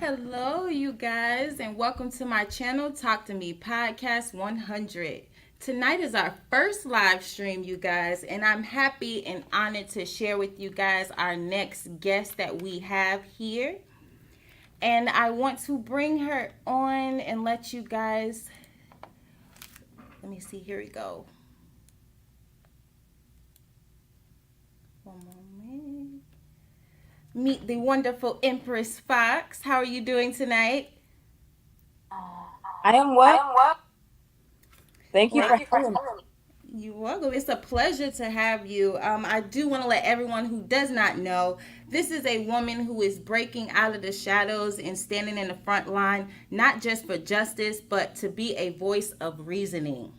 Hello, you guys, and welcome to my channel, Talk to Me Podcast 100. Tonight is our first live stream, you guys, and I'm happy and honored to share with you guys our next guest that we have here. And I want to bring her on and let you guys, let me see, here we go. One moment. Meet the wonderful Empress Fox. How are you doing tonight? I am well. Thank you Well, for having me. you're welcome. It's a pleasure to have you. I do want to let everyone who does not know this is a woman who is breaking out of the shadows and standing in the front line, not just for justice, but to be a voice of reasoning.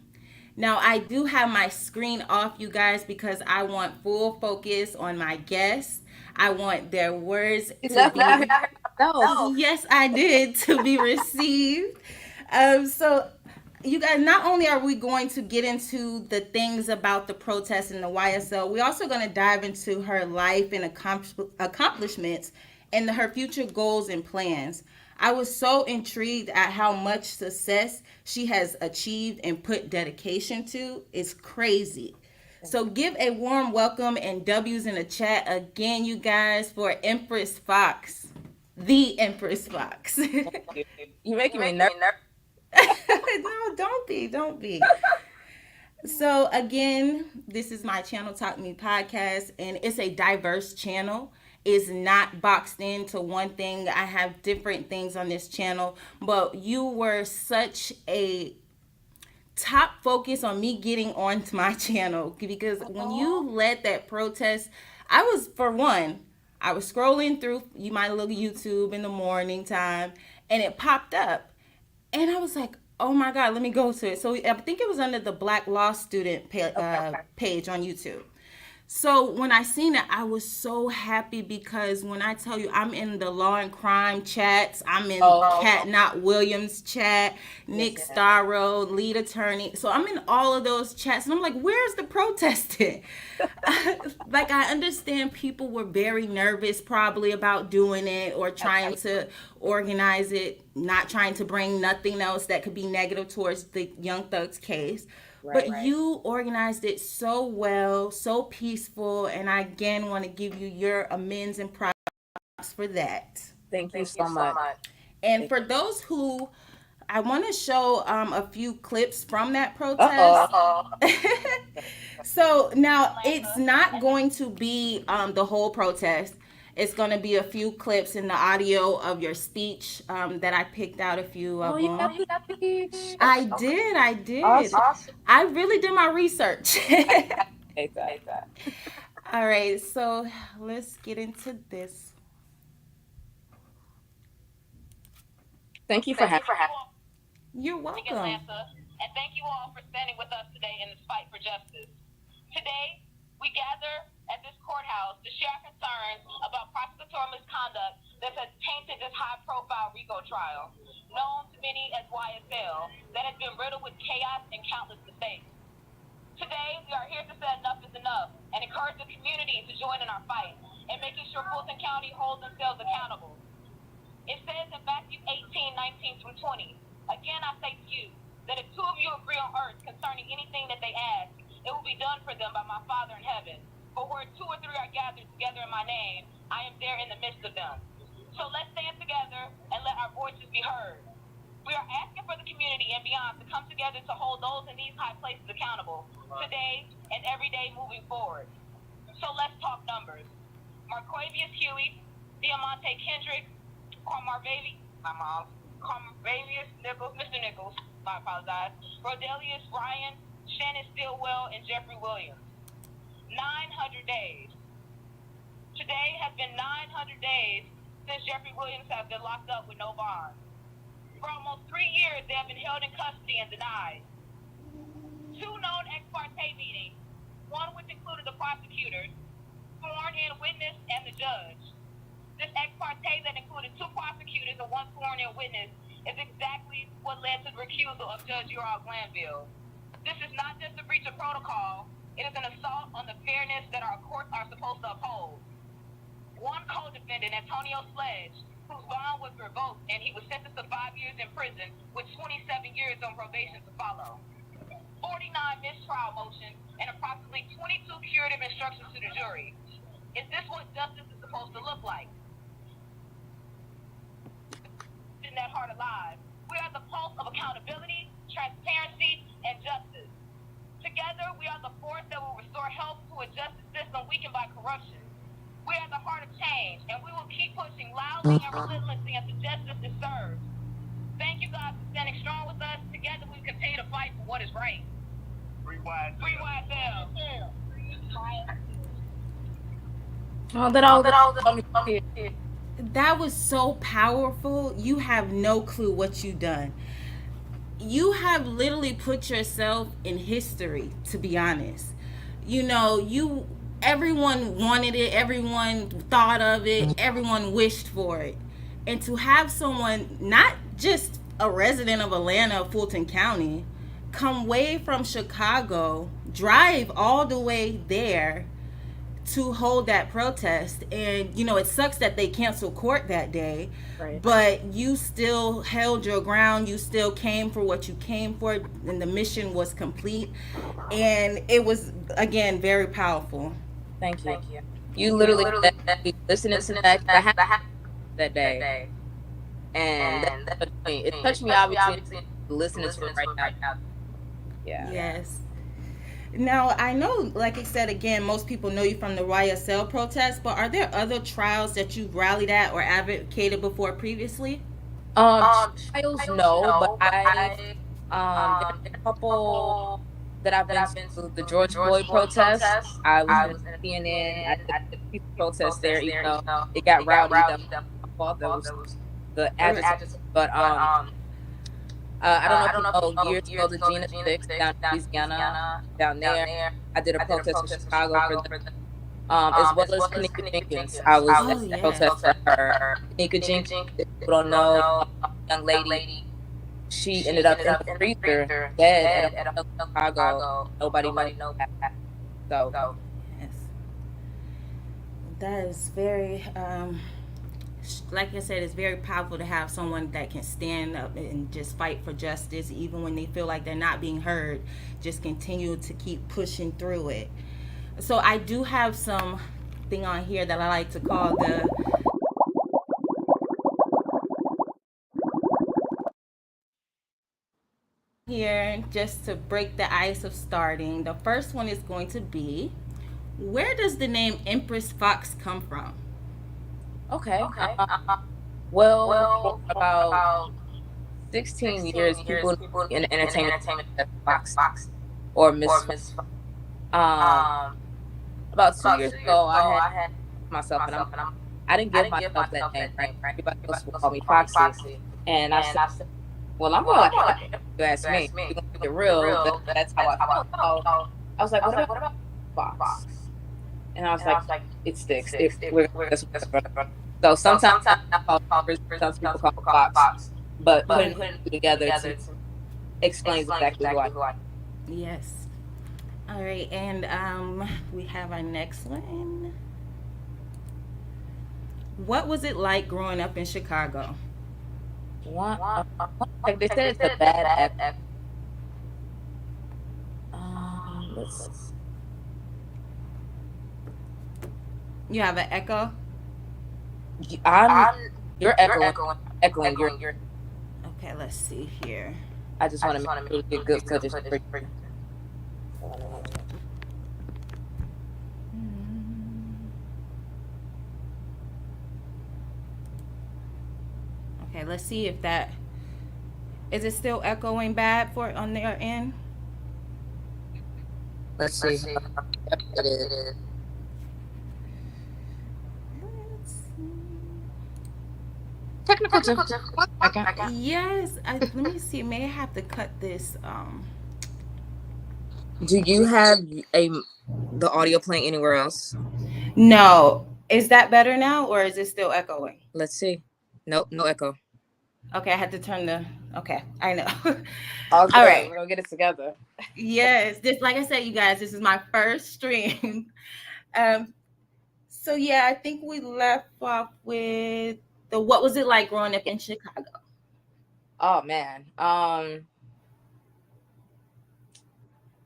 Now, I do have my screen off, you guys, because I want full focus on my guests. I want their words You to left me be, here. No. yes, I did, to be received. So you guys, not only are we going to get into the things about the protest and the YSL, we're also going to dive into her life and accomplishments and her future goals and plans. I was so intrigued at how much success she has achieved and put dedication to. It's crazy. So give a warm welcome and W's in the chat again, you guys, for Empress Fox, the Empress Fox. You're making me nervous. No, don't be. So again, this is my channel, Talk Me Podcast, and it's a diverse channel. It's not boxed into one thing. I have different things on this channel, but you were such a top focus on me getting onto my channel because when you led that protest, I was, for one, I was scrolling through my little YouTube in the morning time, and it popped up, and I was like, oh my God, let me go to it. So I think it was under the Black Law Student page on YouTube. So when I seen it, I was so happy because when I tell you I'm in the law and crime chats, I'm in Cat Not Williams chat, Nick Starro, lead attorney. So I'm in all of those chats and I'm like, where's the protesting? Like I understand people were very nervous probably about doing it or trying to organize it, not trying to bring nothing else that could be negative towards the Young Thugs case. But you organized it so well, so peaceful, and I again want to give you your amends and props for that. Thank you so much. And for those who, I want to show a few clips from that protest. Uh-oh. So now it's not going to be the whole protest. It's going to be a few clips in the audio of your speech that I picked out a few of You them. got the speech. I did. Awesome. I really did my research. Take that. All right, so let's get into this. Thank you for having me. You're welcome. And thank you all for standing with us today in this fight for justice. Today, we gather at this courthouse to share our concerns about prosecutorial misconduct that has tainted this high-profile RICO trial, known to many as YSL, that has been riddled with chaos and countless mistakes. Today, we are here to say enough is enough and encourage the community to join in our fight and making sure Fulton County holds themselves accountable. It says in Matthew 18:19 through 20, again I say to you, that if two of you agree on earth concerning anything that they ask, it will be done for them by my Father in heaven. For where two or three are gathered together in my name, I am there in the midst of them. So let's stand together and let our voices be heard. We are asking for the community and beyond to come together to hold those in these high places accountable today and every day moving forward. So let's talk numbers. Marquavius Huey, Diamante Kendrick, Carmarvavius Nichols, Mr. Nichols, I apologize, Rodelius Ryan, Shannon Stillwell, and Jeffrey Williams. 900 days. Today has been 900 days since Jeffrey Williams has been locked up with no bond. For almost 3 years, they have been held in custody and denied. Two known ex parte meetings, one which included the prosecutors, sworn-in witness, and the judge. This ex parte that included two prosecutors and one sworn-in witness is exactly what led to the recusal of Judge Uriel Glanville. This is not just a breach of protocol, it is an assault on the fairness that our courts are supposed to uphold. One co-defendant, Antonio Sledge, who whose bond was revoked, and he was sentenced to 5 years in prison with 27 years on probation to follow. 49 mistrial motions and approximately 22 curative instructions to the jury. Is this what justice is supposed to look like? In that heart alive, we are the pulse of accountability, transparency, and justice. Together, we are the force that will restore health to a justice system weakened by corruption. We are the heart of change, and we will keep pushing loudly and relentlessly until justice is served. Thank you, God, for standing strong with us. Together, we continue to fight for what is right. Free YSL. Oh, that was so powerful. You have no clue what you've done. You have literally put yourself in history, to be honest. Everyone wanted it, everyone thought of it, everyone wished for it. And to have someone, not just a resident of Atlanta, Fulton County, come way from Chicago, drive all the way there to hold that protest. And it sucks that they canceled court that day, right, but you still held your ground. You still came for what you came for, and the mission was complete. And it was, again, very powerful. Thank you. You literally listening to that day, and it touched me obviously listening to it right now. Yeah. Yes. Now, I know, like I said, again, most people know you from the YSL protest, but are there other trials that you've rallied at or advocated before previously? Trials, no, but I there are a couple that I've been to. The George Floyd protest, I was in CNN. I did a peaceful protest there, even though it got rowdy. I thought that was the adjective, but I don't know if you know, years ago, the Gina 6 down in Louisiana, down there, I did a protest in Chicago for them, as well as Kanika Jenkins. I was at the protest for her. Kanika Jenkins, if people don't know, young lady, she ended up in the freezer, dead at a Chicago. Nobody knows that. So, yes. That is very, like I said, it's very powerful to have someone that can stand up and just fight for justice, even when they feel like they're not being heard. Just continue to keep pushing through it. So I do have some thing on here that I like to call the here, just to break the ice of starting. The first one is going to be, where does the name Empress Fox come from? Okay. Well, for about 16 years, people in the entertainment Fox or Miss. About 2 years ago, I had myself, and I didn't give myself that name. Right? Everybody else would call me Foxy, and I said, "Well, I'm gonna like it. You ask me, you're gonna get real. That's how I felt." So I was like, "What about Fox?" And I was like, "It sticks. So sometimes I call some people call Fox, but putting it together explains exactly who I am. Yes. All right, and we have our next one. What was it like growing up in Chicago? Like they said, it's a bad echo. You have an echo? You're echoing. Okay, let's see here. I just want to make sure you get good footage. Okay, let's see if that is it still echoing bad for on their end. Let's see. It is. Technical difficulty. Yes, let me see. May I have to cut this? Do you have the audio playing anywhere else? No. Is that better now, or is it still echoing? Let's see. Nope, no echo. Okay, I had to turn the. Okay, I know. All right, we're gonna get it together. Yes, this, like I said, you guys, this is my first stream. So yeah, I think we left off with So what was it like growing up in Chicago? Oh man.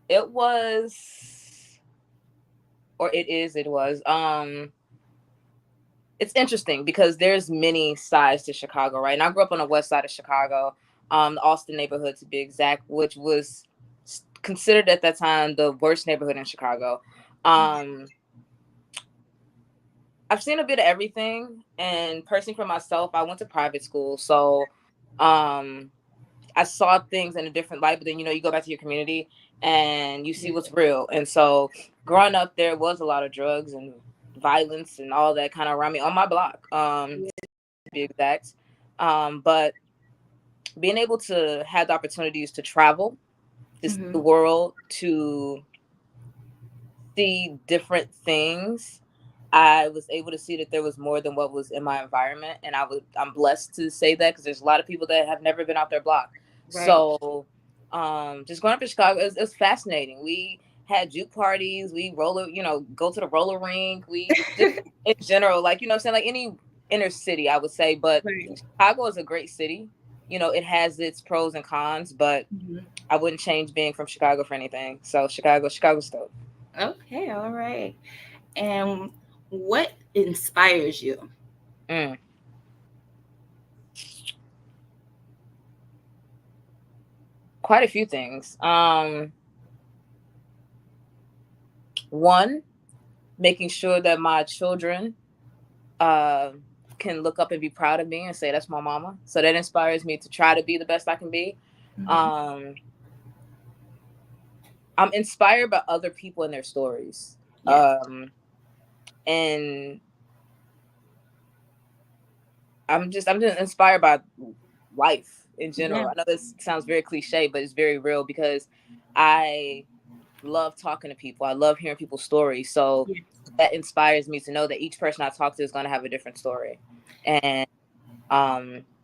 It was, or it was. It's interesting because there's many sides to Chicago, right? And I grew up on the west side of Chicago, the Austin neighborhood to be exact, which was considered at that time the worst neighborhood in Chicago. I've seen a bit of everything, and personally for myself, I went to private school, so I saw things in a different light. But then you go back to your community and you see what's real. And so growing up, there was a lot of drugs and violence and all that kind of around me on my block, to be exact. But being able to have the opportunities to travel, to see the world, to see different things, I was able to see that there was more than what was in my environment, and I'm blessed to say that because there's a lot of people that have never been out their block. Right. So, just growing up in Chicago, it was fascinating. We had juke parties. We go to the roller rink. We just in general, like I'm saying, like any inner city, I would say. But right. Chicago is a great city. It has its pros and cons, but I wouldn't change being from Chicago for anything. So Chicago's dope. Okay, all right. And what inspires you? Quite a few things. One, making sure that my children can look up and be proud of me and say, that's my mama. So that inspires me to try to be the best I can be. I'm inspired by other people and their stories. And I'm just inspired by life in general. Yeah. I know this sounds very cliche, but it's very real because I love talking to people. I love hearing people's stories. So that inspires me to know that each person I talk to is going to have a different story. And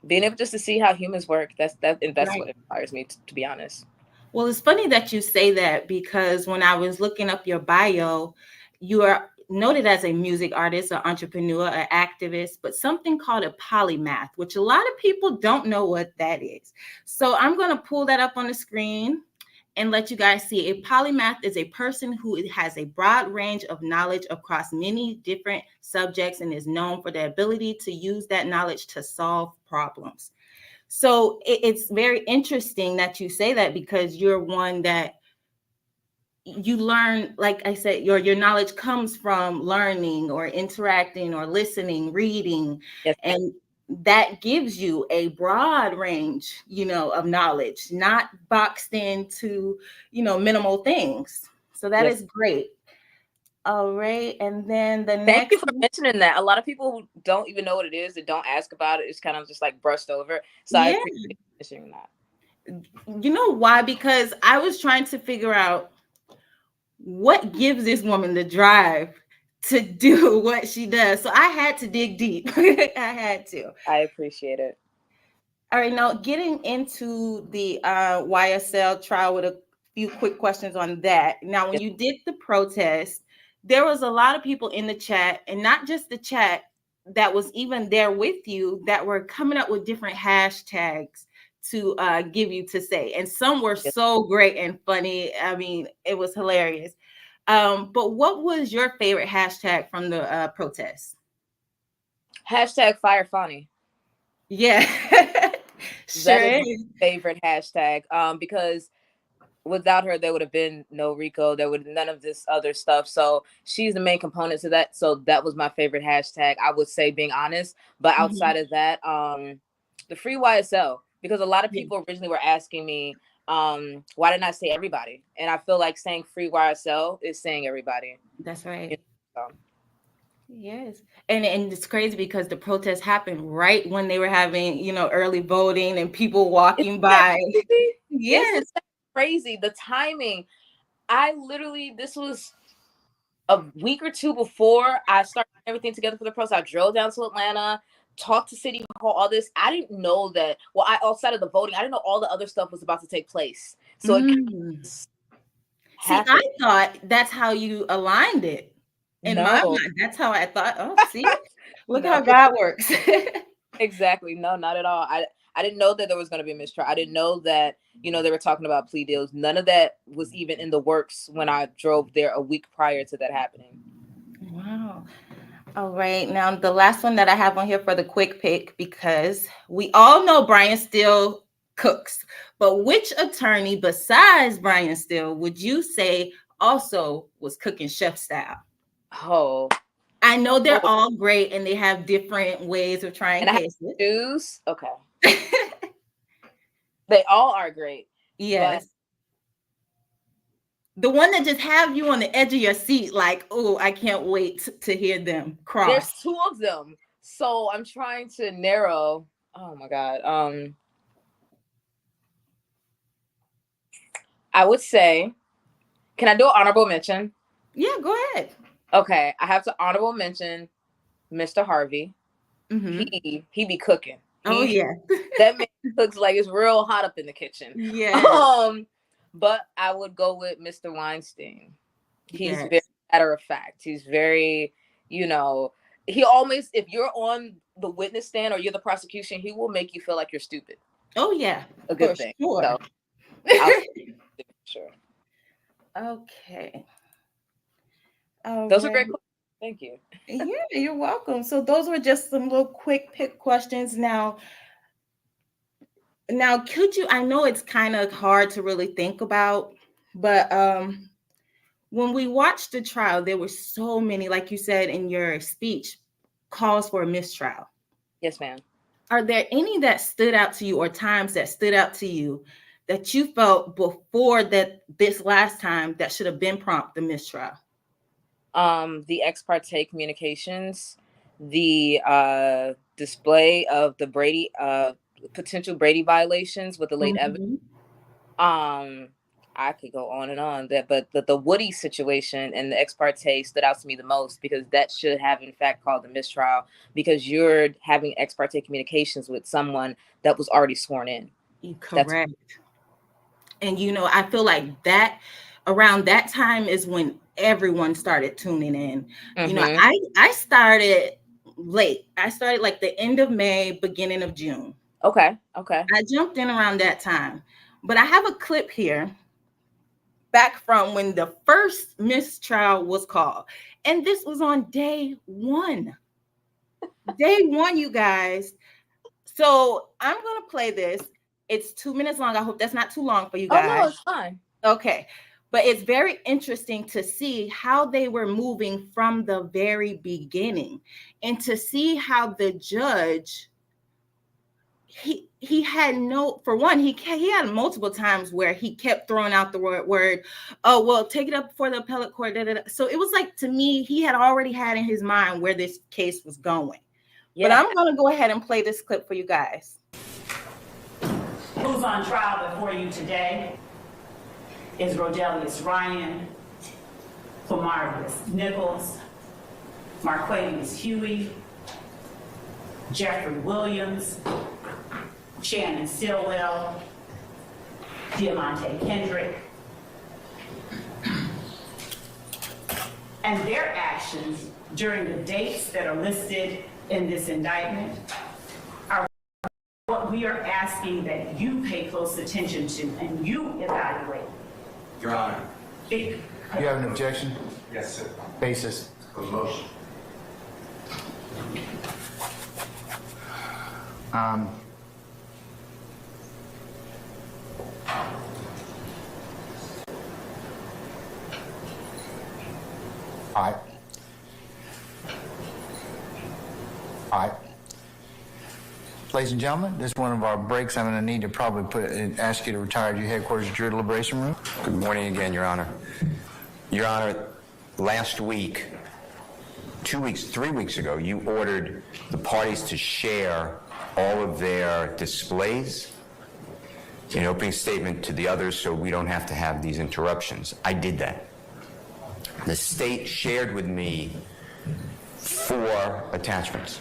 being able just to see how humans work, that's right. What inspires me, to be honest. Well, it's funny that you say that because when I was looking up your bio, you are noted as a music artist, an entrepreneur, an activist, but something called a polymath, which a lot of people don't know what that is. So I'm going to pull that up on the screen and let you guys see. A polymath is a person who has a broad range of knowledge across many different subjects and is known for the ability to use that knowledge to solve problems. So it's very interesting that you say that because you're one that you learn, like I said, your knowledge comes from learning or interacting or listening, reading, and that gives you a broad range, of knowledge, not boxed into, minimal things. So that is great. All right. And then the next. Thank you for mentioning that. A lot of people who don't even know what it is, that don't ask about it, it's kind of just like brushed over. So I appreciate mentioning that. You know why? Because I was trying to figure out what gives this woman the drive to do what she does. So I had to dig deep. I had to. I appreciate it. All right. Now, getting into the YSL trial with a few quick questions on that. Now, when you did the protest, there was a lot of people in the chat, and not just the chat that was even there with you, that were coming up with different hashtags to give you to say. And some were so great and funny. I mean, it was hilarious. But what was your favorite hashtag from the protest? Hashtag Fire Funny. Yeah. Sure. That is my favorite hashtag. Because without her, there would have been no Rico. There would none of this other stuff. So she's the main component to that. So that was my favorite hashtag, I would say, being honest. But outside of that, the free YSL, because a lot of people originally were asking me, why didn't I say everybody? And I feel like saying free YSL is saying everybody. That's right. Yes. And it's crazy because the protest happened right when they were having, early voting and people walking by. Yes. It's crazy. The timing. This was a week or two before I started everything together for the protest. I drove down to Atlanta, talked to City Hall, all this. I didn't know that. Well, outside of the voting, I didn't know all the other stuff was about to take place. So See, I thought that's how you aligned it. In my mind, that's how I thought. Oh, see, look how God works. Exactly. No, not at all. I didn't know that there was going to be a mistrial. I didn't know that, they were talking about plea deals. None of that was even in the works when I drove there a week prior to that happening. Wow. All right. Now, the last one that I have on here for the quick pick, because we all know Brian Steele cooks, but which attorney besides Brian Steele would you say also was cooking chef style? Oh. I know they're all great and they have different ways of trying cases. Choose? Okay. They all are great. Yes. The one that just have you on the edge of your seat, like, oh, I can't wait to hear them cross. There's two of them. So I'm trying to narrow. Oh my God. I would say, can I do an honorable mention? Yeah, go ahead. Okay. I have to honorable mention Mr. Harvey. Mm-hmm. He be cooking. Yeah. That man looks like it's real hot up in the kitchen. Yeah. But I would go with Mr. Weinstein. He's very matter of fact. He's very, he always, if you're on the witness stand or you're the prosecution, he will make you feel like you're stupid. Oh yeah. A good thing. Sure. So, sure. Okay. Those are great questions. Thank you. Yeah, you're welcome. So those were just some little quick pick questions. Now, could you, I know it's kind of hard to really think about, but when we watched the trial, there were so many, like you said in your speech, calls for a mistrial. Yes, ma'am. Are there any that stood out to you or times that stood out to you that you felt before this last time that should have been prompt the mistrial? The ex parte communications, the display of the Brady potential Brady violations with the late evidence. I could go on and on but the Woody situation and the ex parte stood out to me the most because that should have in fact called the mistrial because you're having ex parte communications with someone that was already sworn in. Correct. And I feel like that around that time is when everyone started tuning in. I started late. I started like the end of May, beginning of June. Okay. I jumped in around that time. But I have a clip here back from when the first mistrial was called. And this was on day one. Day one, you guys. So I'm going to play this. It's 2 minutes long. I hope that's not too long for you guys. Oh, no, it's fine. Okay. But it's very interesting to see how they were moving from the very beginning and to see how the judge, he had for one, he had multiple times where he kept throwing out the word, oh, well, take it up before the appellate court. So it was like, to me, he had already had in his mind where this case was going. Yeah. But I'm going to go ahead and play this clip for you guys. Who's on trial before you today is Rodelius Ryan, Flamarius Nichols, Marquavius Huey, Jeffrey Williams, Shannon Stillwell, Diamante Kendrick, and their actions during the dates that are listed in this indictment are what we are asking that you pay close attention to and you evaluate. Your Honor. You have an objection? Yes, sir. Basis. A motion. All right. Ladies and gentlemen, this is one of our breaks. I'm going to need to probably ask you to retire to your headquarters jury deliberation room. Good morning again, Your Honor. Your Honor, last week, 3 weeks ago, you ordered the parties to share all of their displays in opening statement to the others so we don't have to have these interruptions. I did that. The state shared with me 4 attachments.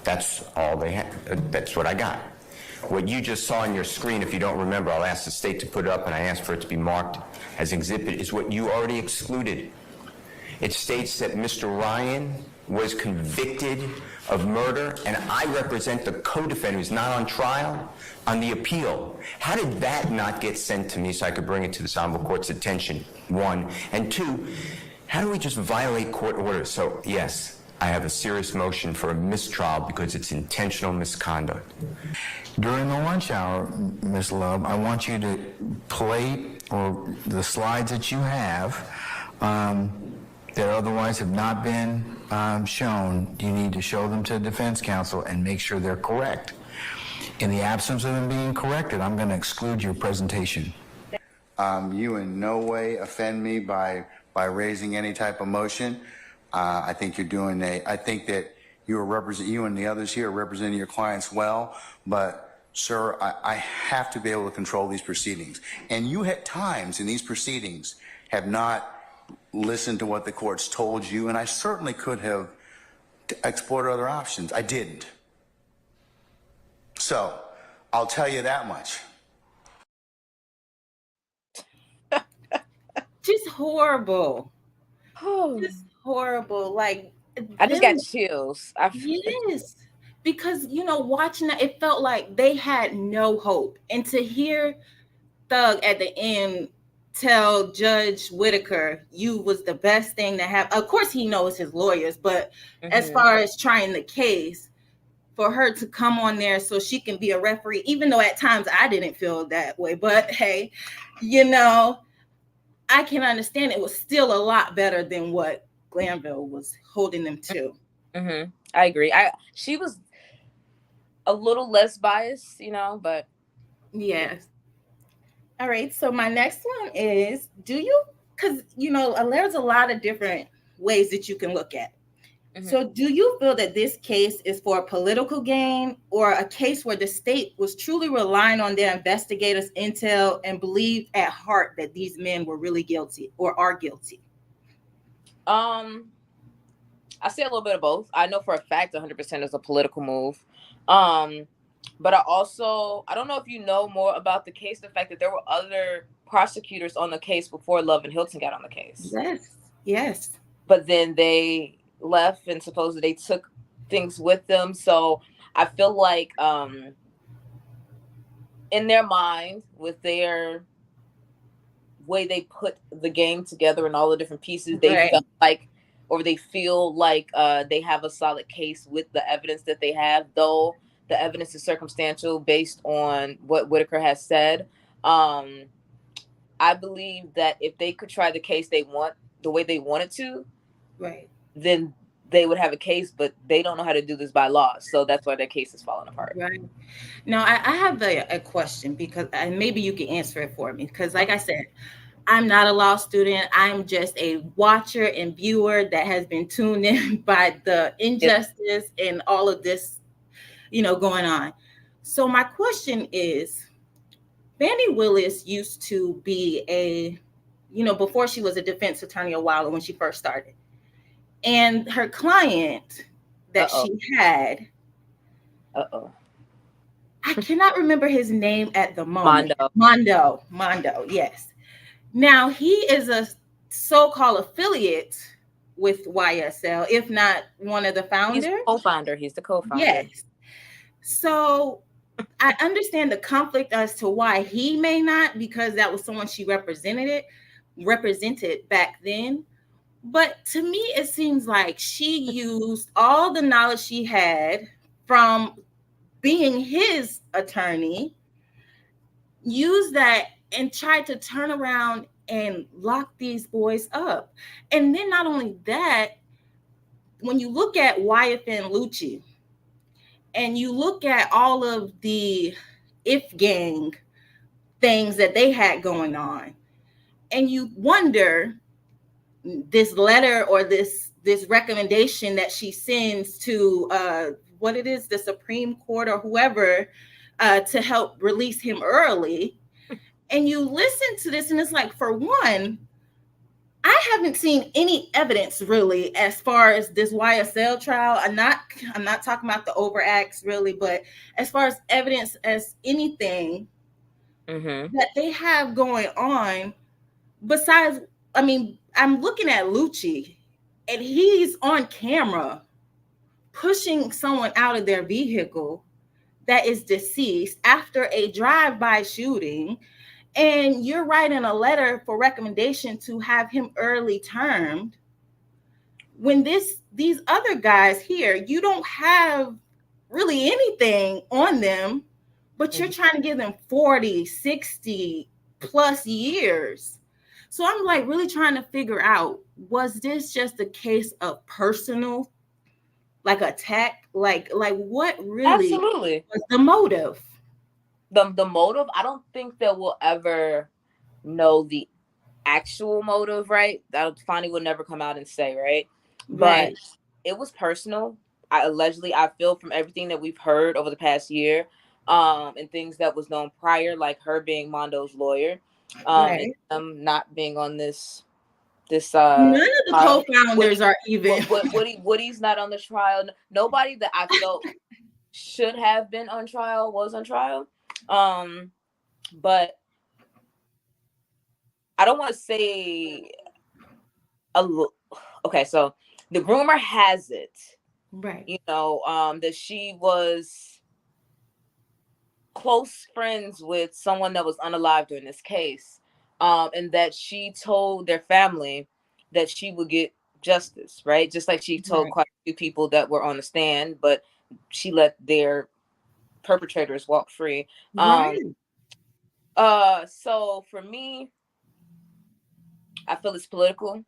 That's all they had. That's what I got. What you just saw on your screen, if you don't remember, I'll ask the state to put it up, and I asked for it to be marked as exhibit, is what you already excluded. It states that Mr. Ryan was convicted of murder, and I represent the co-defendant who's not on trial on the appeal. How did that not get sent to me so I could bring it to this honorable court's attention, one? And two, how do we just violate court orders? So, yes, I have a serious motion for a mistrial because it's intentional misconduct. During the lunch hour, Ms. Love, I want you to play or the slides that you have that otherwise have not been shown. You need to show them to the defense counsel and make sure they're correct. In the absence of them being corrected, I'm going to exclude your presentation. You in no way offend me by raising any type of motion. I think you're doing I think that you and the others here are representing your clients well, but sir, I have to be able to control these proceedings. And you at times in these proceedings have not listened to what the court's told you, and I certainly could have explored other options. I didn't. So, I'll tell you that much. Just horrible. Just horrible. Like, I just got chills. Yes. Because, watching that, it felt like they had no hope. And to hear Thug at the end tell Judge Whitaker, you was the best thing to have. Of course, he knows his lawyers, but as far as trying the case, for her to come on there so she can be a referee, even though at times I didn't feel that way. But hey, I can understand it was still a lot better than what Glanville was holding them to. I agree. She was a little less biased, but yes. All right. So my next one is, because there's a lot of different ways that you can look at it. So do you feel that this case is for a political gain or a case where the state was truly relying on their investigators' intel and believed at heart that these men were really guilty or are guilty? I say a little bit of both. I know for a fact 100% is a political move. But I don't know if you know more about the case, the fact that there were other prosecutors on the case before Love and Hilton got on the case. Yes. But then they left and supposedly they took things with them. So I feel like in their mind, with their way they put the game together and all the different pieces, they felt like, or they feel like they have a solid case with the evidence that they have, though the evidence is circumstantial based on what Whitaker has said. I believe that if they could try the case the way they wanted to, then they would have a case, but they don't know how to do this by law. So that's why their case is falling apart. Right. Now, I have a question and maybe you can answer it for me. Because like I said, I'm not a law student. I'm just a watcher and viewer that has been tuned in by the injustice and all of this, going on. So my question is, Vandy Willis used to be before she was a defense attorney a while when she first started. And her client that she had, I cannot remember his name at the moment. Mondo, yes. Now, he is a so-called affiliate with YSL, if not one of the founders. He's the co-founder. Yes. So I understand the conflict as to why he may not, because that was someone she represented back then. But to me, it seems like she used all the knowledge she had from being his attorney, used that and tried to turn around and lock these boys up. And then not only that, when you look at Wyeth and Lucci, and you look at all of the If Gang things that they had going on, and you wonder, this letter or this recommendation that she sends to the Supreme Court or whoever to help release him early, and you listen to this and it's like, for one, I haven't seen any evidence really as far as this YSL trial. I'm not talking about the overacts really, but as far as evidence as anything that they have going on besides, I'm looking at Lucci and he's on camera pushing someone out of their vehicle that is deceased after a drive-by shooting, and you're writing a letter for recommendation to have him early termed, when these other guys here, you don't have really anything on them, but you're trying to give them 40, 60 plus years. So I'm like really trying to figure out, was this just a case of personal, like attack? Like what really Absolutely. was the motive? The motive, I don't think that we'll ever know the actual motive, right? That Fonnie would never come out and say, right? But Right. it was personal. I feel from everything that we've heard over the past year, and things that was known prior, like her being Mondo's lawyer, and Right. not being on this None of the trial. co-founders are even. Woody's not on the trial. Nobody that I felt should have been on trial was on trial. But I don't want to say okay, so the rumor has it, Right. that she was close friends with someone that was unalive during this case, and that she told their family that she would get justice, right? Just like she told Right. quite a few people that were on the stand, but she let their perpetrators walk free. Right. So for me, I feel it's political.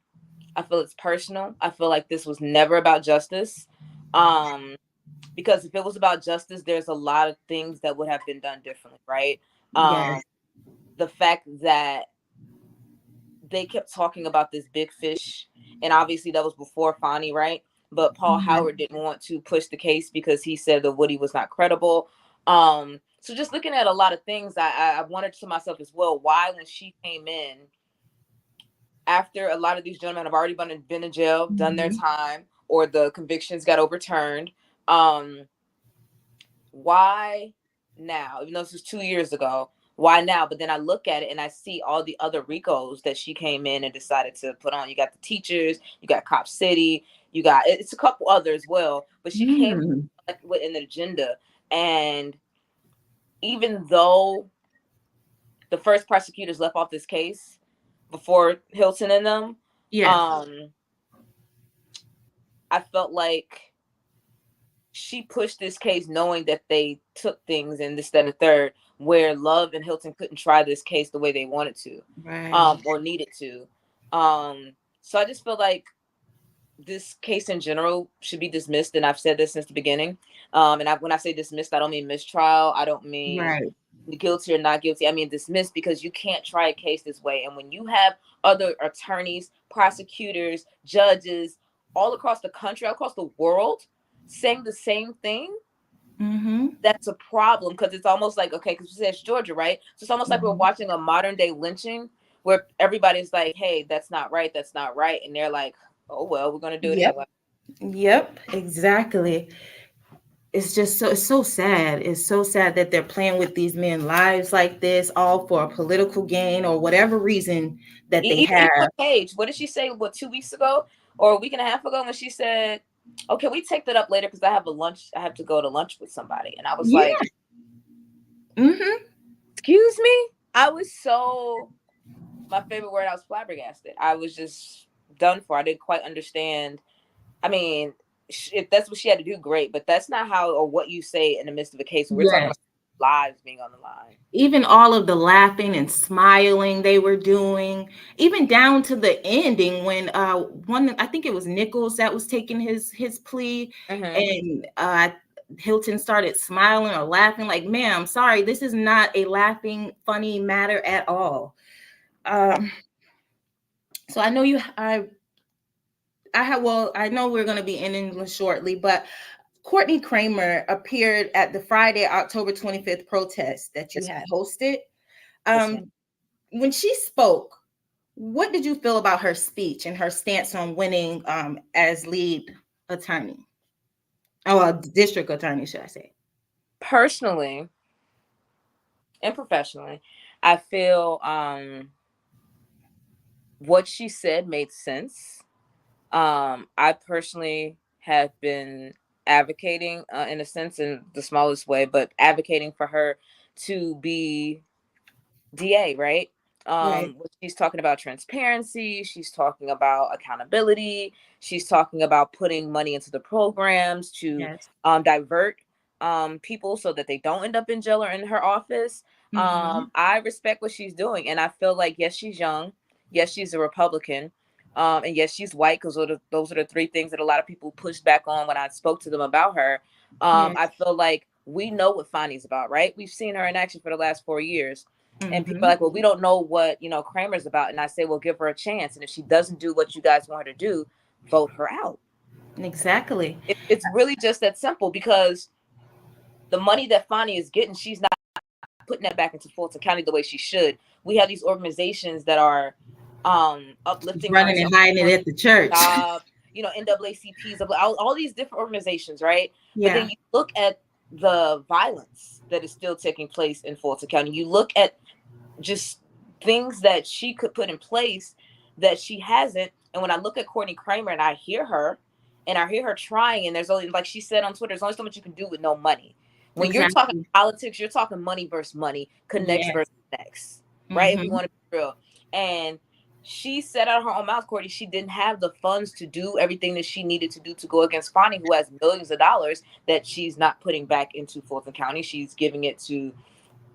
I feel it's personal. I feel like this was never about justice. Because if it was about justice, there's a lot of things that would have been done differently, right? Yes. The fact that they kept talking about this big fish, and obviously that was before Fonnie, right? But Paul Howard didn't want to push the case because he said that Woody was not credible. So just looking at a lot of things, I wondered to myself as well, why when she came in, after a lot of these gentlemen have already been in jail, done their time, or the convictions got overturned, why now? Even though this was 2 years ago, why now? But then I look at it and I see all the other RICOs that she came in and decided to put on. You got the teachers, you got Cop City, it's a couple other as well. But she came with an agenda, and even though the first prosecutors left off this case before Hilton and them, Yes. I felt like she pushed this case knowing that they took things and this, that, and the third, where Love and Hilton couldn't try this case the way they wanted to, Right. or needed to. So I just feel like this case in general should be dismissed, and I've said this since the beginning. When I say dismissed, I don't mean mistrial. I don't mean Right. guilty or not guilty. I mean dismissed, because you can't try a case this way. And when you have other attorneys, prosecutors, judges all across the country, all across the world saying the same thing, that's a problem, because it's almost like, okay, because it says Georgia, right? So it's almost like we're watching a modern day lynching where everybody's like, hey, that's not right, and they're like, oh well, we're gonna do it Yep. anyway. Yep. Exactly. It's so sad. It's so sad that they're playing with these men's lives like this, all for a political gain or whatever reason that they Even have. Paige, what did she say? What, 2 weeks ago or a week and a half ago, when she said, "Okay, we take that up later because I have to go to lunch with somebody," and I was Yeah. like, "Excuse me." My favorite word, I was flabbergasted. I was just done for. I didn't quite understand. I mean, if that's what she had to do, great, but that's not how or what you say in the midst of a case when we're talking Yes. about lives being on the line. Even all of the laughing and smiling they were doing, even down to the ending when one, I think it was Nichols that was taking his plea, and Hilton started smiling or laughing like, ma'am, sorry, this is not a laughing, funny matter at all. So I know I know we're going to be ending shortly, but Courtney Kramer appeared at the Friday, October 25th protest that you had hosted. When she spoke, what did you feel about her speech and her stance on winning as lead attorney? Oh, district attorney, should I say? Personally and professionally, I feel what she said made sense. I personally have been advocating, in a sense, in the smallest way, but advocating for her to be DA, right? Right. She's talking about transparency, she's talking about accountability, she's talking about putting money into the programs to Yes. divert people so that they don't end up in jail or in her office. Mm-hmm. I respect what she's doing, and I feel like, yes, she's young, yes, she's a Republican, and yes, she's white, because those are the three things that a lot of people pushed back on when I spoke to them about her. Yes. I feel like we know what Fonny's about, right? We've seen her in action for the last 4 years. And people are Mm-hmm. like, well, we don't know what, Kramer's about. And I say, well, give her a chance. And if she doesn't do what you guys want her to do, vote her out. Exactly. It's really just that simple, because the money that Fonny is getting, she's not putting that back into Fulton County the way she should. We have these organizations that are uplifting her Running to and hiding it at the church. job, NAACPs, all these different organizations, right? But Yeah. then you look at the violence that is still taking place in Fulton County. You look at just things that she could put in place that she hasn't. And when I look at Courtney Kramer and I hear her trying, and there's only, like she said on Twitter, there's only so much you can do with no money. When you're talking Exactly. politics, you're talking money versus money, connects Yes. versus connects, right? If we Mm-hmm. want to be real. And she said out of her own mouth, Courtney, she didn't have the funds to do everything that she needed to do to go against Fonny, who has millions of dollars that she's not putting back into Fulton County. She's giving it to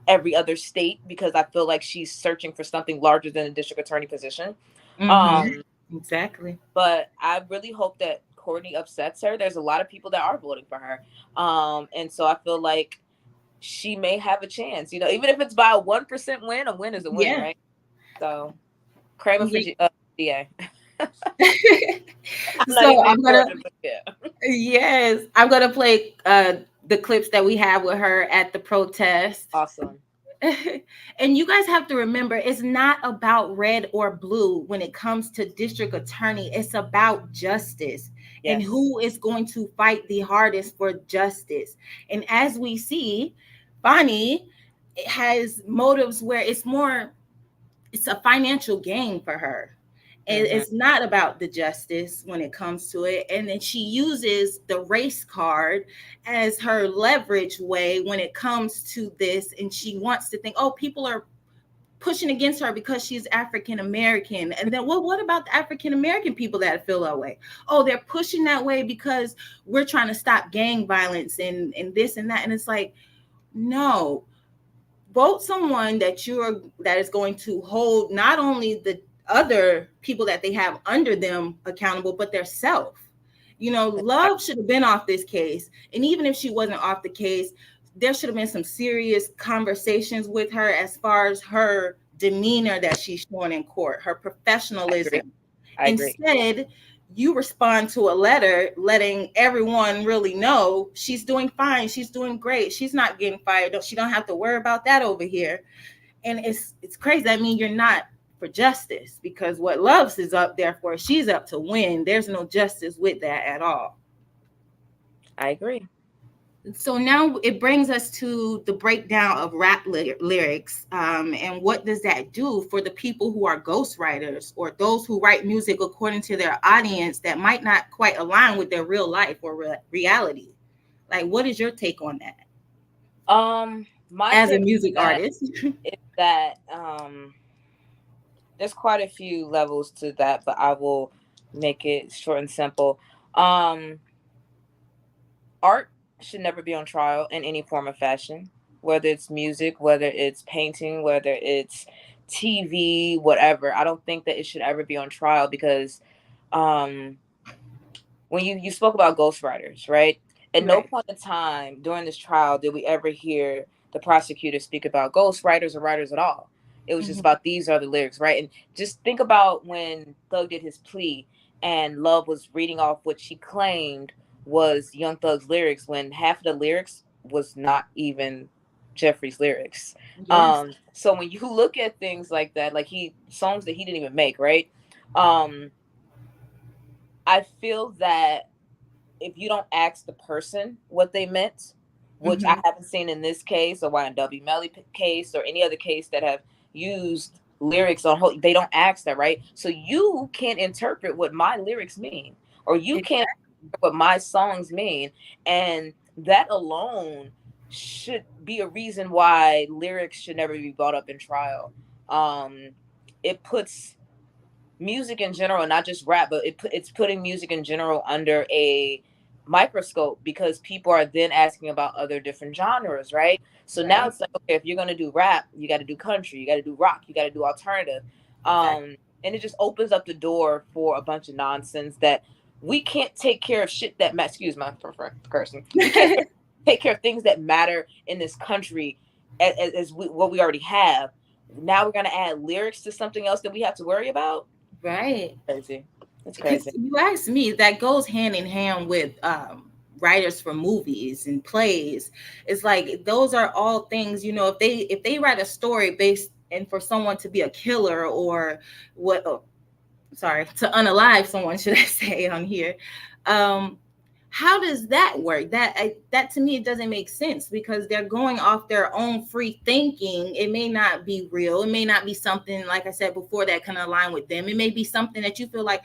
every other state, because I feel like she's searching for something larger than a district attorney position. Mm-hmm. Exactly. But I really hope that Courtney upsets her. There's a lot of people that are voting for her. And so I feel like she may have a chance, even if it's by a 1% win, a win is a win, Yeah. right? So Kramer for DA. I'm not So even I'm in gonna Georgia, but yeah. yes, I'm gonna play the clips that we have with her at the protest. Awesome. And you guys have to remember, it's not about red or blue when it comes to district attorney. It's about justice and Yes. who is going to fight the hardest for justice. And as we see, Bonnie has motives where it's a financial gain for her. And Mm-hmm. it's not about the justice when it comes to it. And then she uses the race card as her leverage way when it comes to this. And she wants to think, oh, people are pushing against her because she's African American. And then, well, what about the African American people that feel that way? Oh, they're pushing that way because we're trying to stop gang violence and this and that. And it's like, no, vote someone that is going to hold not only the other people that they have under them accountable, but their self. Love should have been off this case. And even if she wasn't off the case, there should have been some serious conversations with her as far as her demeanor that she's showing in court, her professionalism. I agree. Instead, you respond to a letter letting everyone really know she's doing fine, she's doing great, she's not getting fired, she don't have to worry about that over here. And it's crazy. I mean, you're not for justice, because what Loves is up there for, she's up to win. There's no justice with that at all. I agree. So now it brings us to the breakdown of rap lyrics, and what does that do for the people who are ghostwriters or those who write music according to their audience that might not quite align with their real life or reality? Like, what is your take on that? My as a take music on that artist? is that there's quite a few levels to that, but I will make it short and simple. Art should never be on trial in any form of fashion, whether it's music, whether it's painting, whether it's TV, whatever. I don't think that it should ever be on trial, because when you spoke about ghostwriters, right? At no Right. point in time during this trial did we ever hear the prosecutor speak about ghostwriters or writers at all. It was just about, these are the lyrics, right? And just think about when Thug did his plea and Love was reading off what she claimed was Young Thug's lyrics, when half of the lyrics was not even Jeffrey's lyrics. Yes. So when you look at things like that, like songs that he didn't even make, right? I feel that if you don't ask the person what they meant, which I haven't seen in this case or YNW Melly case or any other case that have used lyrics on hold. They don't ask that, right? So you can't interpret what my lyrics mean, or you can't interpret what my songs mean. And that alone should be a reason why lyrics should never be brought up in trial. It puts music in general, not just rap, but it's putting music in general under a microscope, because people are then asking about other different genres, right? So now it's like, okay, if you're going to do rap, you got to do country, you got to do rock, you got to do alternative. And it just opens up the door for a bunch of nonsense that we can't take care of shit that excuse my cursing. We can't take care of things that matter in this country as what we already have. Now we're going to add lyrics to something else that we have to worry about. Right. Crazy. It's crazy. You asked me, that goes hand in hand with writers for movies and plays. It's like those are all things, you know, if they write a story based and for someone to be a killer or what, to unalive someone, should I say on here, how does that work? That to me, it doesn't make sense, because they're going off their own free thinking. It may not be real. It may not be something, like I said before, that can align with them. It may be something that you feel like,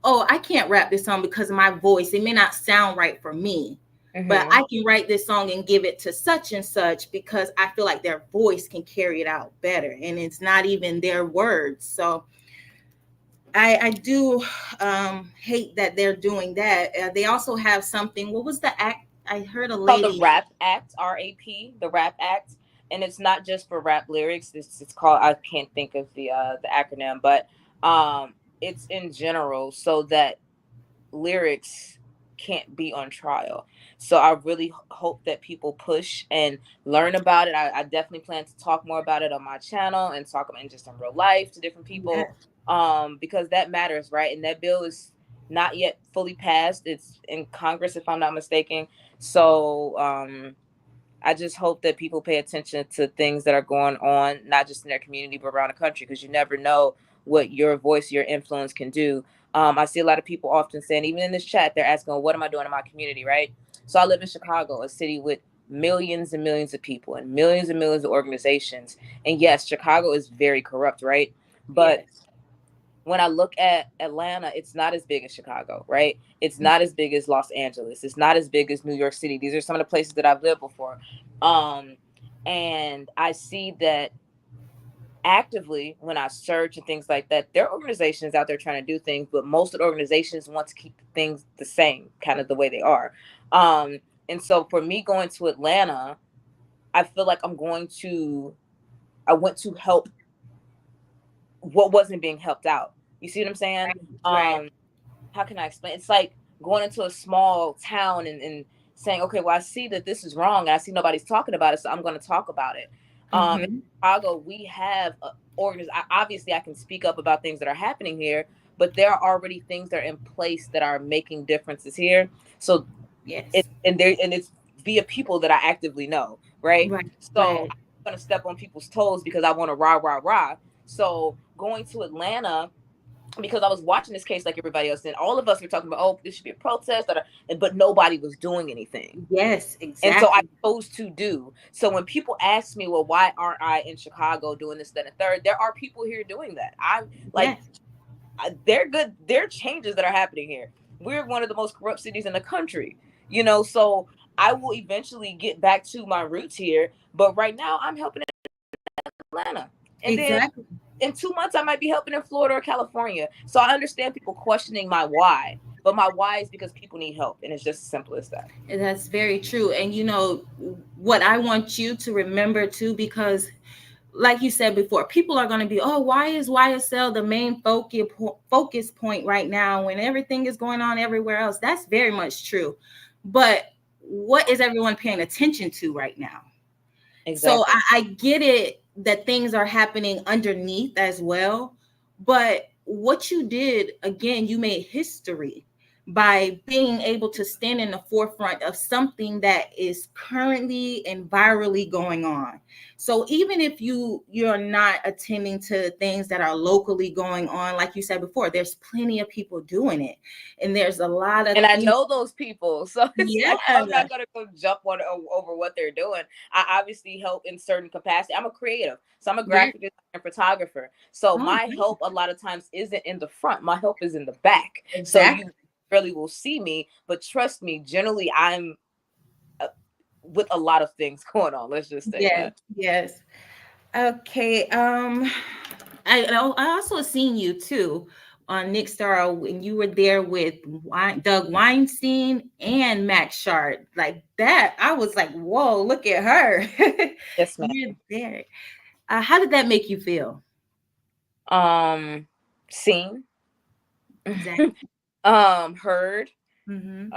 oh, I can't rap this song because of my voice. It may not sound right for me, but I can write this song and give it to such and such because I feel like their voice can carry it out better. And it's not even their words. So I do hate that they're doing that. They also have something. What was the act? I heard a lady. Called the Rap Act, RAP, the Rap Act, and it's not just for rap lyrics. It's called. I can't think of the acronym, but it's in general, so that lyrics can't be on trial. So I really hope that people push and learn about it. I definitely plan to talk more about it on my channel and talk about it just in real life to different people. Because that matters, right? And that bill is not yet fully passed. It's in Congress, if I'm not mistaken. So I just hope that people pay attention to things that are going on, not just in their community, but around the country, because you never know what your voice, your influence can do. I see a lot of people often saying, even in this chat, they're asking, well, what am I doing in my community, right? So I live in Chicago, a city with millions and millions of people and millions of organizations. And yes, Chicago is very corrupt, right? But when I look at Atlanta, it's not as big as Chicago, right? It's not as big as Los Angeles. It's not as big as New York City. These are some of the places that I've lived before. And I see that actively when I search and things like that, there are organizations out there trying to do things, but most of the organizations want to keep things the same, kind of the way they are. And so for me going to Atlanta, I feel like I went to help what wasn't being helped out. You see what I'm saying? Right. How can I explain? It's like going into a small town and saying, okay, well, I see that this is wrong. And I see nobody's talking about it, so I'm going to talk about it. In Chicago, we have obviously I can speak up about things that are happening here, but there are already things that are in place that are making differences here. So it's via people that I actively know, right? So I'm going to step on people's toes because I want to rah. So going to Atlanta, because I was watching this case like everybody else, and all of us were talking about, oh, this should be a protest, but nobody was doing anything. Yes, exactly. And so I chose to do. So when people ask me, well, why aren't I in Chicago doing this, that, and third? There are people here doing that. I'm like, they're good. There are changes that are happening here. We're one of the most corrupt cities in the country, you know, so I will eventually get back to my roots here. But right now I'm helping in Atlanta. And then in 2 months, I might be helping in Florida or California. So I understand people questioning my why, but my why is because people need help. And it's just as simple as that. And that's very true. And you know, what I want you to remember too, because like you said before, people are going to be, oh, why is YSL the main focus point right now when everything is going on everywhere else? That's very much true. But what is everyone paying attention to right now? Exactly. So I get it that things are happening underneath as well. But what you did, again, you made history by being able to stand in the forefront of something that is currently and virally going on. So even if you're not attending to things that are locally going on, like you said before, there's plenty of people doing it, and there's a lot of And I know those people, so it's yeah, like I'm not gonna go jump on over what they're doing. I obviously help in certain capacity. I'm a creative, so I'm a yeah. graphic designer and photographer. So Oh, my help a lot of times isn't in the front. My help is in the back. So exactly. you really will see me, but trust me, generally I'm with a lot of things going on. Let's just say Yes, that. yes. Okay. I also seen you too on Nick Star when you were there with Doug Weinstein and Max Sharp. Like that, I was like, whoa, look at her. Yes, ma'am. You're there. How did that make you feel? Seen, Exactly. heard. Mm-hmm.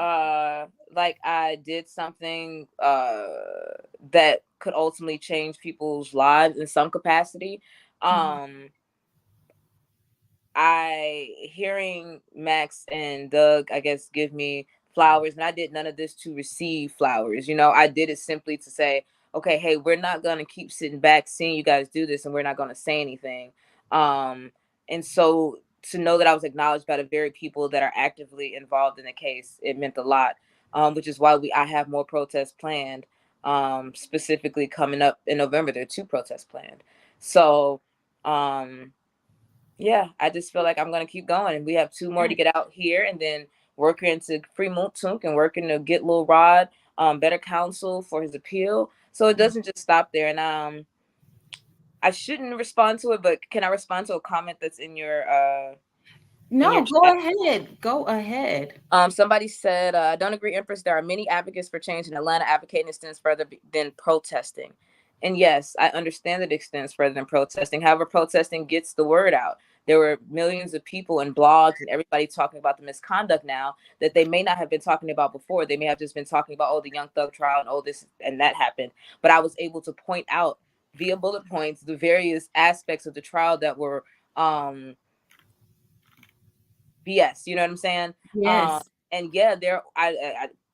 Like I did something that could ultimately change people's lives in some capacity. um I hearing Max and Doug, I guess, give me flowers, and I did none of this to receive flowers. I did it simply to say, okay, hey, we're not gonna keep sitting back seeing you guys do this, and we're not gonna say anything. Um, and so to know that I was acknowledged by the very people that are actively involved in the case, it meant a lot. Which is why I have more protests planned. Specifically coming up in November, there are 2 protests planned. So, yeah, I just feel like I'm gonna keep going, and we have 2 more to get out here, and then working into Fremont and working to get Lil Rod better counsel for his appeal. So it doesn't just stop there. And I shouldn't respond to it, but can I respond to a comment that's in your No, go chat? ahead. Go ahead. Somebody said, I don't agree, Empress. There are many advocates for change in Atlanta. Advocating extends further than protesting. And yes, I understand that it extends further than protesting. However, protesting gets the word out. There were millions of people and blogs and everybody talking about the misconduct now that they may not have been talking about before. They may have just been talking about, oh, the Young Thug trial and oh, this and that happened. But I was able to point out via bullet points the various aspects of the trial that were um BS. You know what I'm saying? Um, Yes. and yeah,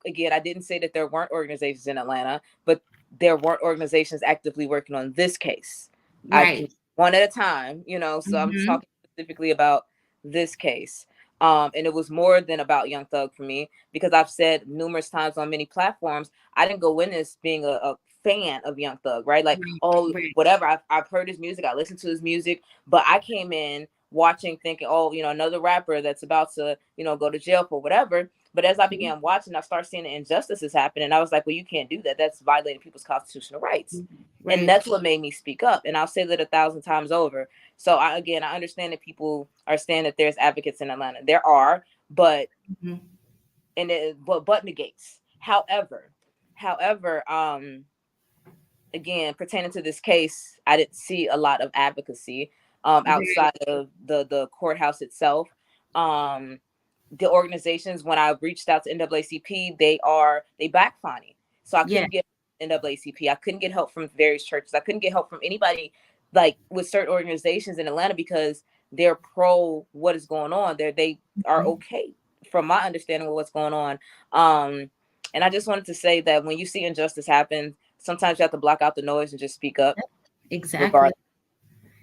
again, I didn't say that there weren't organizations in Atlanta, but there weren't organizations actively working on this case. I can Right. one at a time, so I'm Mm-hmm. talking specifically about this case. And it was more than about Young Thug for me, because I've said numerous times on many platforms, I didn't go in this being a fan of Young Thug, right? Like, Right. oh, Right. whatever. I've heard his music, I listened to his music, but I came in watching thinking, oh, another rapper that's about to, go to jail for whatever. But as I began watching, I started seeing the injustices happen, and I was like, well, you can't do that. That's violating people's constitutional rights. And Right. that's what made me speak up. And I'll say that 1,000 times over. So I understand that people are saying that there's advocates in Atlanta. There are, but Mhm. but negates. However, again, pertaining to this case, I didn't see a lot of advocacy Right. outside of the courthouse itself. Um, the organizations, when I reached out to NAACP, they back Fonnie. So I Yeah. couldn't get NAACP. I couldn't get help from various churches. I couldn't get help from anybody like with certain organizations in Atlanta because they're pro what is going on. They are Mhm. okay from my understanding of what's going on. Um, and I just wanted to say that when you see injustice happen, sometimes you have to block out the noise and just speak up Exactly. regardless.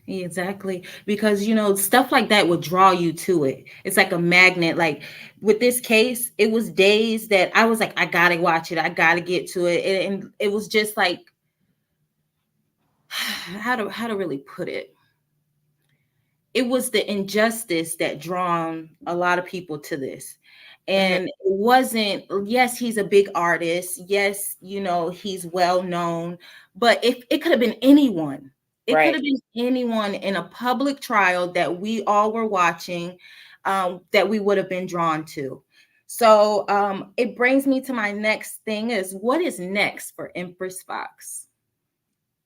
Exactly. Because, stuff like that would draw you to it. It's like a magnet. Like with this case, it was days that I was like, I gotta watch it. I gotta get to it. And it was just like, how to really put it? It was the injustice that drawn a lot of people to this. Mhm. And it wasn't, yes, he's a big artist. Yes, he's well known, but if it could have been anyone, it could Right. have been anyone in a public trial that we all were watching, that we would have been drawn to. So it brings me to my next thing is what is next for Empress Fox?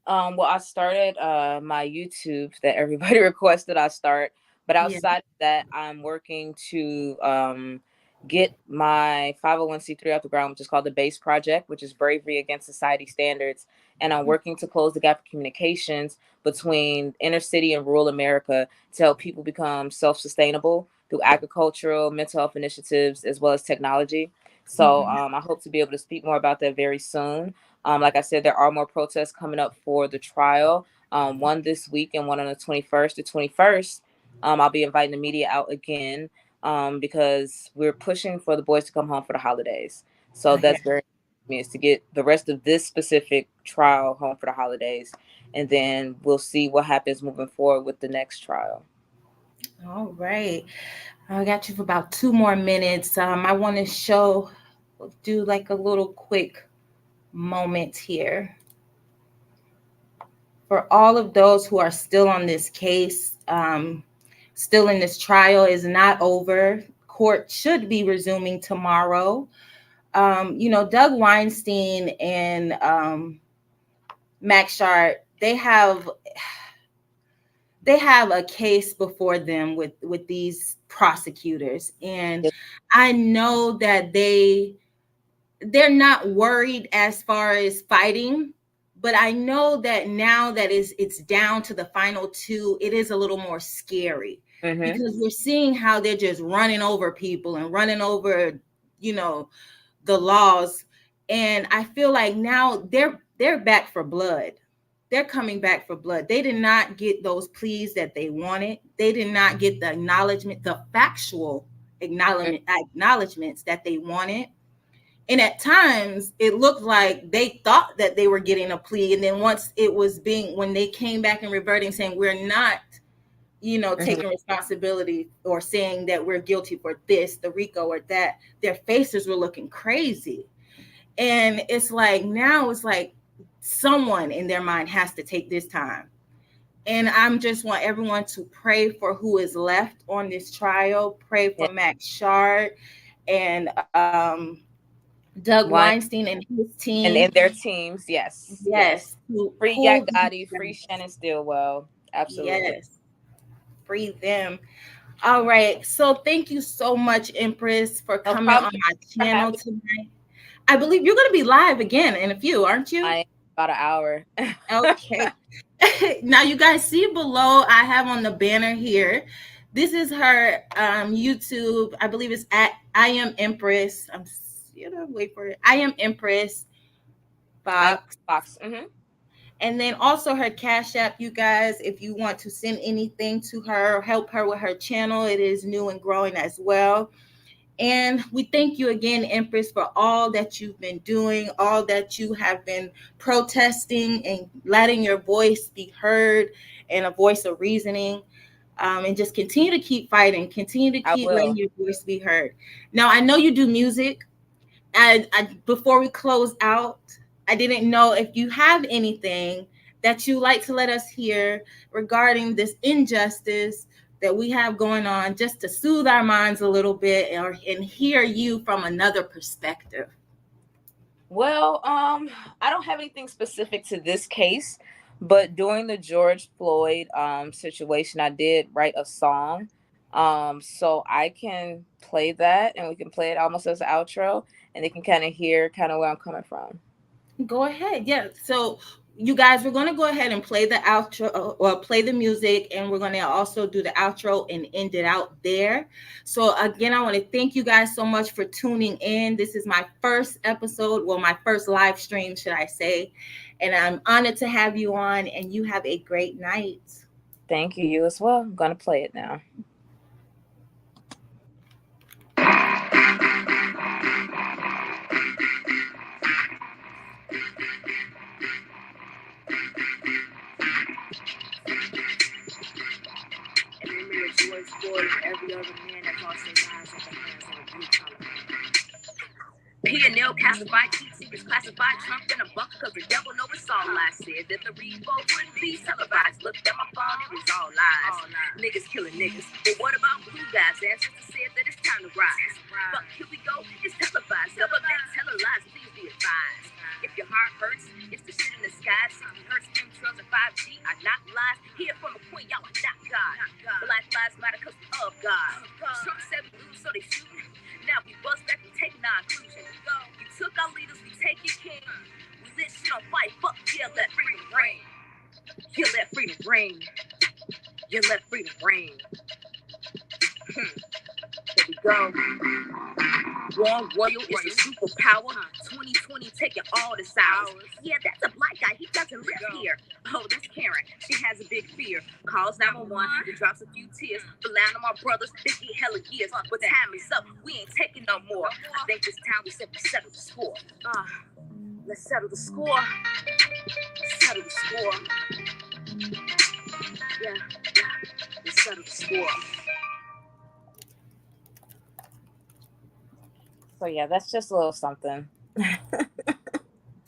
Well, I started my YouTube that everybody requested I start, but Yeah. outside of that, I'm working to get my 501c3 off the ground, which is called the BASE Project, which is Bravery Against Society Standards, and I'm working to close the gap of communications between inner city and rural America to help people become self-sustainable through agricultural, mental health initiatives, as well as technology. So I hope to be able to speak more about that very soon. Like I said, there are more protests coming up for the trial, one this week and one on the 21st. The 21st, I'll be inviting the media out again because we're pushing for the boys to come home for the holidays. So that's very me is to get the rest of this specific trial home for the holidays, and then we'll see what happens moving forward with the next trial. All right. I got you for about 2 more minutes. I want to do like a little quick moment here. For all of those who are still on this case, still in this trial, is not over. Court should be resuming tomorrow. Doug Weinstein and Max Sharp, they have a case before them with these prosecutors, and I know that they're not worried as far as fighting, but I know that now that it's down to the final 2, it is a little more scary because we're seeing how they're just running over people and running over, the laws. And I feel like now they're back for blood. They're coming back for blood. They did not get those pleas that they wanted. They did not get the acknowledgement, the factual acknowledgements that they wanted. And at times it looked like they thought that they were getting a plea. And then once when they came back and reverting saying, we're not, taking responsibility or saying that we're guilty for this, the RICO or that, their faces were looking crazy. And it's like, now it's like someone in their mind has to take this time. And I just want everyone to pray for who is left on this trial. Pray for Max Sharp and Doug Weinstein and his team. And their teams, yes. Free Yak Gotti, free Shannon Stillwell. Absolutely. Yes. Free them. All right. So thank you so much, Empress, for coming on my channel tonight. I believe you're going to be live again in a few, aren't you? I am, about an hour. Okay. Now, you guys see below, I have on the banner here. This is her YouTube. I believe it's at I Am Empress. Wait for it. I Am Empress Fox. And then also her Cash App, you guys, if you want to send anything to her, help her with her channel. It is new and growing as well. And we thank you again, Empress, for all that you've been doing, all that you have been protesting and letting your voice be heard and a voice of reasoning. And just continue to keep fighting, continue to keep letting your voice be heard. Now, I know you do music. And before we close out, I didn't know if you have anything that you like to let us hear regarding this injustice that we have going on, just to soothe our minds a little bit and hear you from another perspective. Well, I don't have anything specific to this case, but during the George Floyd situation, I did write a song. So I can play that, and we can play it almost as an outro, and they can kind of hear where I'm coming from. Go ahead. Yeah. So you guys, we're going to go ahead and play the outro or play the music, and we're going to also do the outro and end it out there. So again, I want to thank you guys so much for tuning in. This is my first episode, well, my first live stream, should I say, and I'm honored to have you on, and you have a great night. Thank you. You as well. I'm going to play it now. Every other man that's on same lines at the hands of a blue collar man. P&L classified, keep secrets classified, Trump in a buck, cause the devil know it's all lies. Said that the repo wouldn't be televised. Looked at my phone, it was all lies. Niggas killing niggas. But what about blue guys? Ancestors said that it's time to rise. Fuck, here we go, it's televised. Government telling lies, please be advised. If your heart hurts, it's the shit in the sky. 60 hertz, chemtrails, and 5G are not lies. Hear from a queen, y'all are not God. Black lives matter cause we love God. Trump said we lose, so they shooting. Now we bust back and taking our inclusion. You took our leaders, we take your king. We lit shit on fire, fuck yeah, let freedom reign. Yeah, let freedom reign. Yeah, let freedom reign. we go. Born royal is a superpower. 2020 taking all the sours. Yeah, that's a black guy. He doesn't live here. Oh, that's Karen. She has a big fear. Calls 911. It drops a few tears. Relying on my brothers. They get hella years. But time is up. We ain't taking no more. I think this time we simply settle the score. Let's settle the score. Settle the score. Yeah. Let's settle the score. So yeah, that's just a little something.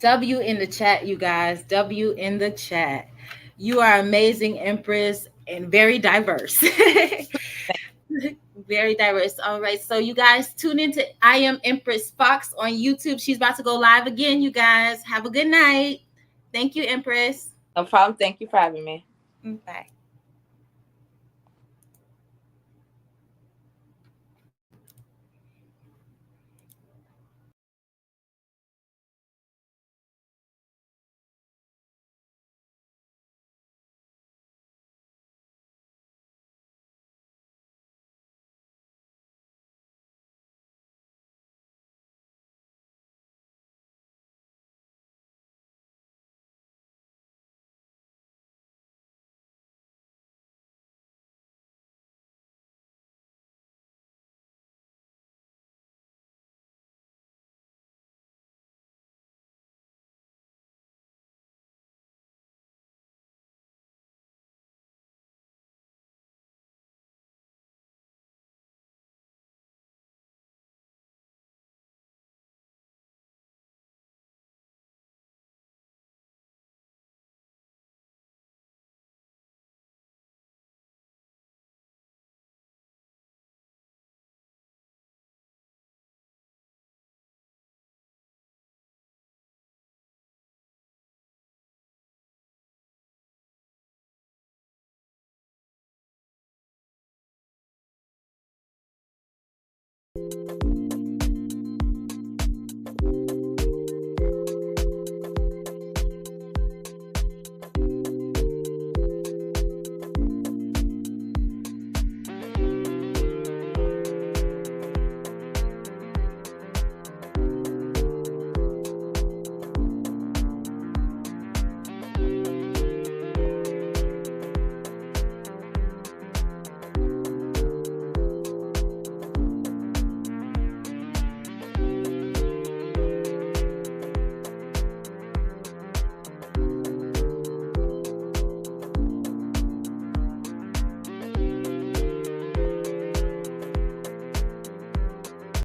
W in the chat, you guys. W in the chat. You are amazing, Empress, and very diverse. Very diverse. All right. So you guys tune into I Am Empress Fox on YouTube. She's about to go live again, you guys. Have a good night. Thank you, Empress. No problem. Thank you for having me. Bye.